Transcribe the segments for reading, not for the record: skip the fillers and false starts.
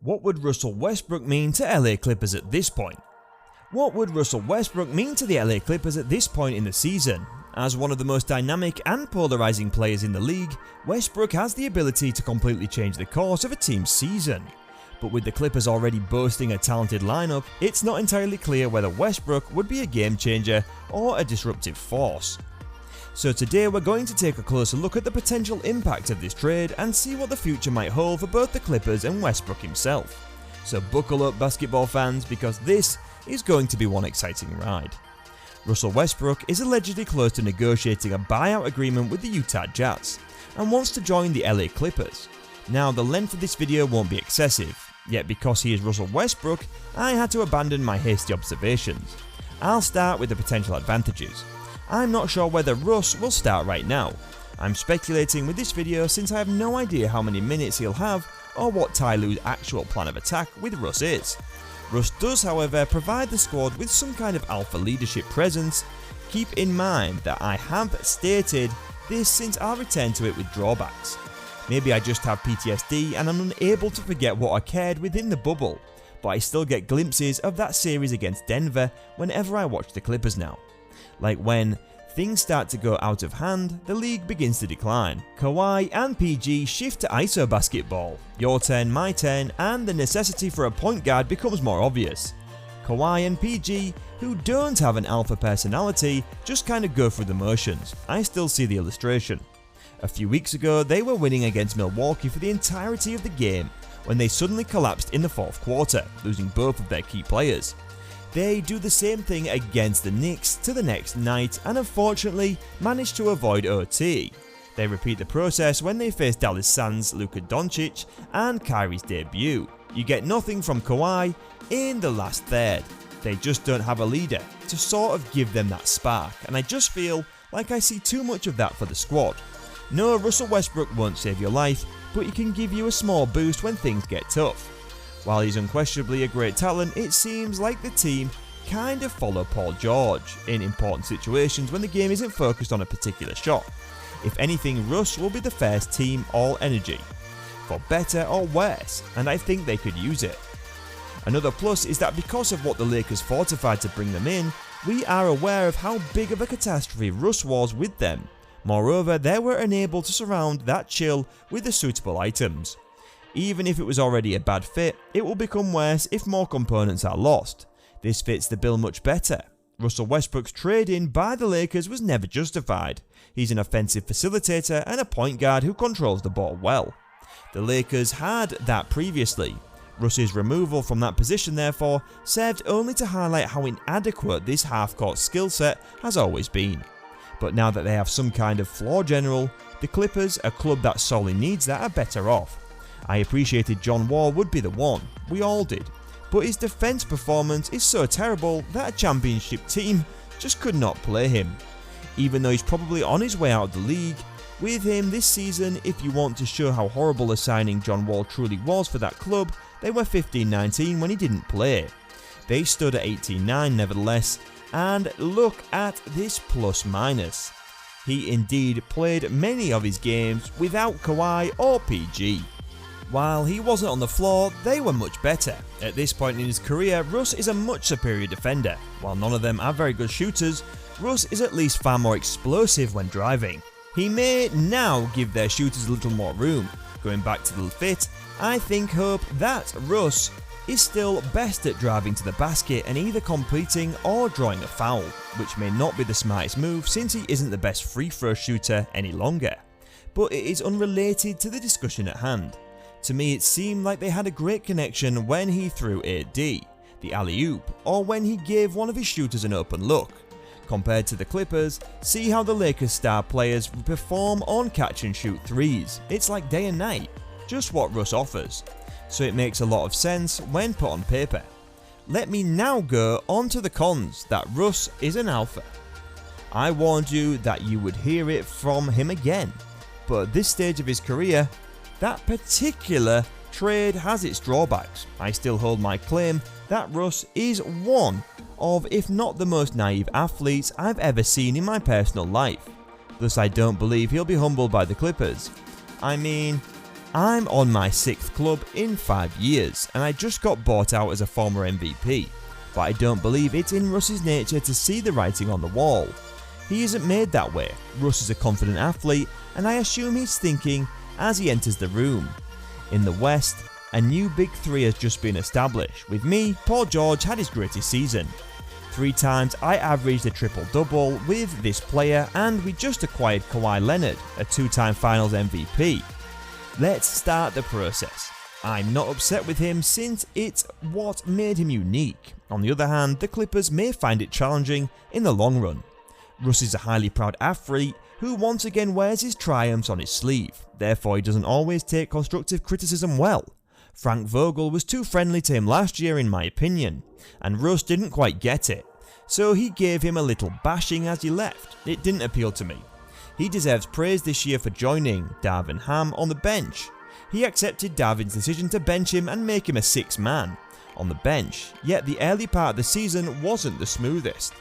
What would Russell Westbrook mean to LA Clippers at this point? What would Russell Westbrook mean to the LA Clippers at this point in the season? As one of the most dynamic and polarizing players in the league, Westbrook has the ability to completely change the course of a team's season. But with the Clippers already boasting a talented lineup, it's not entirely clear whether Westbrook would be a game changer or a disruptive force. So today we're going to take a closer look at the potential impact of this trade and see what the future might hold for both the Clippers and Westbrook himself. So buckle up, basketball fans, because this is going to be one exciting ride. Russell Westbrook is allegedly close to negotiating a buyout agreement with the Utah Jazz and wants to join the LA Clippers. Now, the length of this video won't be excessive, yet because he is Russell Westbrook, I had to abandon my hasty observations. I'll start with the potential advantages. I'm not sure whether Russ will start right now. I'm speculating with this video since I have no idea how many minutes he'll have or what Ty Lue's actual plan of attack with Russ is. Russ does, however, provide the squad with some kind of alpha leadership presence. Keep in mind that I have stated this since I'll return to it with drawbacks. Maybe I just have PTSD and I'm unable to forget what occurred within the bubble, but I still get glimpses of that series against Denver whenever I watch the Clippers now. Like when things start to go out of hand, the league begins to decline. Kawhi and PG shift to ISO basketball. Your turn, my turn, and the necessity for a point guard becomes more obvious. Kawhi and PG, who don't have an alpha personality, just kind of go through the motions. I still see the illustration. A few weeks ago, they were winning against Milwaukee for the entirety of the game when they suddenly collapsed in the fourth quarter, losing both of their key players. They do the same thing against the Knicks to the next night and unfortunately manage to avoid OT. They repeat the process when they face Dallas Sands, Luka Doncic and Kyrie's debut. You get nothing from Kawhi in the last third. They just don't have a leader to sort of give them that spark, and I just feel like I see too much of that for the squad. No, Russell Westbrook won't save your life, but he can give you a small boost when things get tough. While he's unquestionably a great talent, it seems like the team kind of follow Paul George in important situations when the game isn't focused on a particular shot. If anything, Russ will be the first team all energy, for better or worse, and I think they could use it. Another plus is that because of what the Lakers fortified to bring them in, we are aware of how big of a catastrophe Russ was with them. Moreover, they were unable to surround that chill with the suitable items. Even if it was already a bad fit, it will become worse if more components are lost. This fits the bill much better. Russell Westbrook's trade-in by the Lakers was never justified. He's an offensive facilitator and a point guard who controls the ball well. The Lakers had that previously. Russ's removal from that position therefore served only to highlight how inadequate this half-court skill set has always been. But now that they have some kind of floor general, the Clippers, a club that sorely needs that, are better off. I appreciated John Wall would be the one, we all did, but his defense performance is so terrible that a championship team just could not play him. Even though he's probably on his way out of the league, with him this season, if you want to show how horrible a signing John Wall truly was for that club, they were 15-19 when he didn't play. They stood at 18-9 nevertheless, and look at this plus minus. He indeed played many of his games without Kawhi or PG. While he wasn't on the floor, they were much better. At this point in his career, Russ is a much superior defender. While none of them are very good shooters, Russ is at least far more explosive when driving. He may now give their shooters a little more room. Going back to the fit, I hope that Russ is still best at driving to the basket and either completing or drawing a foul, which may not be the smartest move since he isn't the best free throw shooter any longer. But it is unrelated to the discussion at hand. To me, it seemed like they had a great connection when he threw AD, the alley-oop, or when he gave one of his shooters an open look. Compared to the Clippers, see how the Lakers star players perform on catch and shoot threes. It's like day and night, just what Russ offers. So it makes a lot of sense when put on paper. Let me now go on to the cons that Russ is an alpha. I warned you that you would hear it from him again, but at this stage of his career, that particular trade has its drawbacks. I still hold my claim that Russ is one of, if not the most naive athletes I've ever seen in my personal life. Thus I don't believe he'll be humbled by the Clippers. I mean, I'm on my 6th club in 5 years, and I just got bought out as a former MVP, but I don't believe it's in Russ's nature to see the writing on the wall. He isn't made that way. Russ is a confident athlete, and I assume he's thinking as he enters the room. In the West, a new big three has just been established. With me, Paul George had his greatest season. 3 times I averaged a triple-double with this player, and we just acquired Kawhi Leonard, a 2-time Finals MVP. Let's start the process. I'm not upset with him since it's what made him unique. On the other hand, the Clippers may find it challenging in the long run. Russ is a highly proud athlete who once again wears his triumphs on his sleeve, therefore he doesn't always take constructive criticism well. Frank Vogel was too friendly to him last year in my opinion, and Russ didn't quite get it, so he gave him a little bashing as he left. It didn't appeal to me. He deserves praise this year for joining Darvin Ham on the bench. He accepted Darvin's decision to bench him and make him a 6th man on the bench, yet the early part of the season wasn't the smoothest.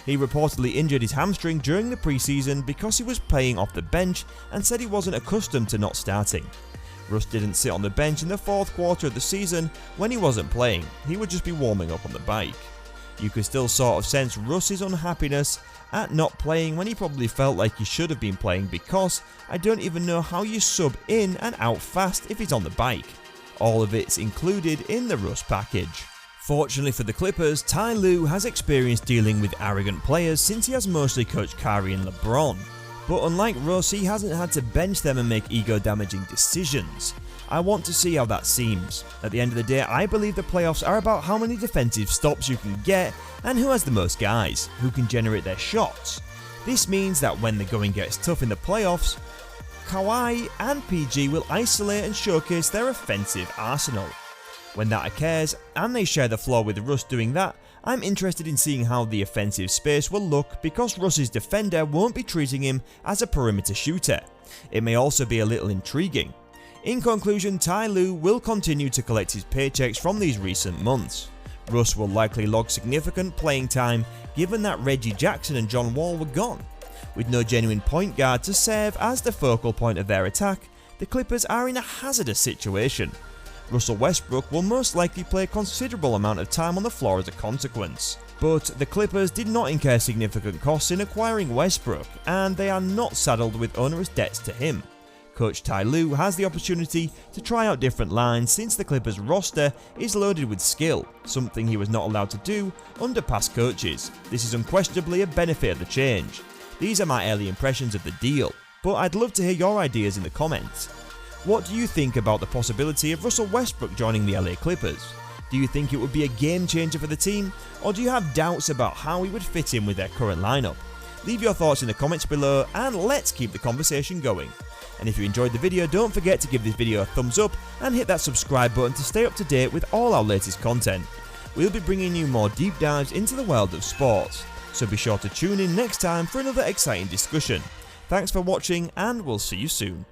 He reportedly injured his hamstring during the preseason because he was playing off the bench and said he wasn't accustomed to not starting. Russ didn't sit on the bench in the 4th quarter of the season when he wasn't playing, he would just be warming up on the bike. You could still sort of sense Russ's unhappiness at not playing when he probably felt like he should have been playing, because I don't even know how you sub in and out fast if he's on the bike. All of it's included in the Russ package. Fortunately for the Clippers, Ty Lue has experience dealing with arrogant players since he has mostly coached Kyrie and LeBron. But unlike Russ, he hasn't had to bench them and make ego-damaging decisions. I want to see how that seems. At the end of the day, I believe the playoffs are about how many defensive stops you can get and who has the most guys, who can generate their shots. This means that when the going gets tough in the playoffs, Kawhi and PG will isolate and showcase their offensive arsenal. When that occurs, and they share the floor with Russ doing that, I'm interested in seeing how the offensive space will look, because Russ's defender won't be treating him as a perimeter shooter. It may also be a little intriguing. In conclusion, Ty Lue will continue to collect his paychecks from these recent months. Russ will likely log significant playing time given that Reggie Jackson and John Wall were gone. With no genuine point guard to serve as the focal point of their attack, the Clippers are in a hazardous situation. Russell Westbrook will most likely play a considerable amount of time on the floor as a consequence. But the Clippers did not incur significant costs in acquiring Westbrook, and they are not saddled with onerous debts to him. Coach Ty Lue has the opportunity to try out different lines since the Clippers roster is loaded with skill, something he was not allowed to do under past coaches. This is unquestionably a benefit of the change. These are my early impressions of the deal, but I'd love to hear your ideas in the comments. What do you think about the possibility of Russell Westbrook joining the LA Clippers? Do you think it would be a game changer for the team, or do you have doubts about how he would fit in with their current lineup? Leave your thoughts in the comments below and let's keep the conversation going. And if you enjoyed the video, don't forget to give this video a thumbs up and hit that subscribe button to stay up to date with all our latest content. We'll be bringing you more deep dives into the world of sports, so be sure to tune in next time for another exciting discussion. Thanks for watching, and we'll see you soon.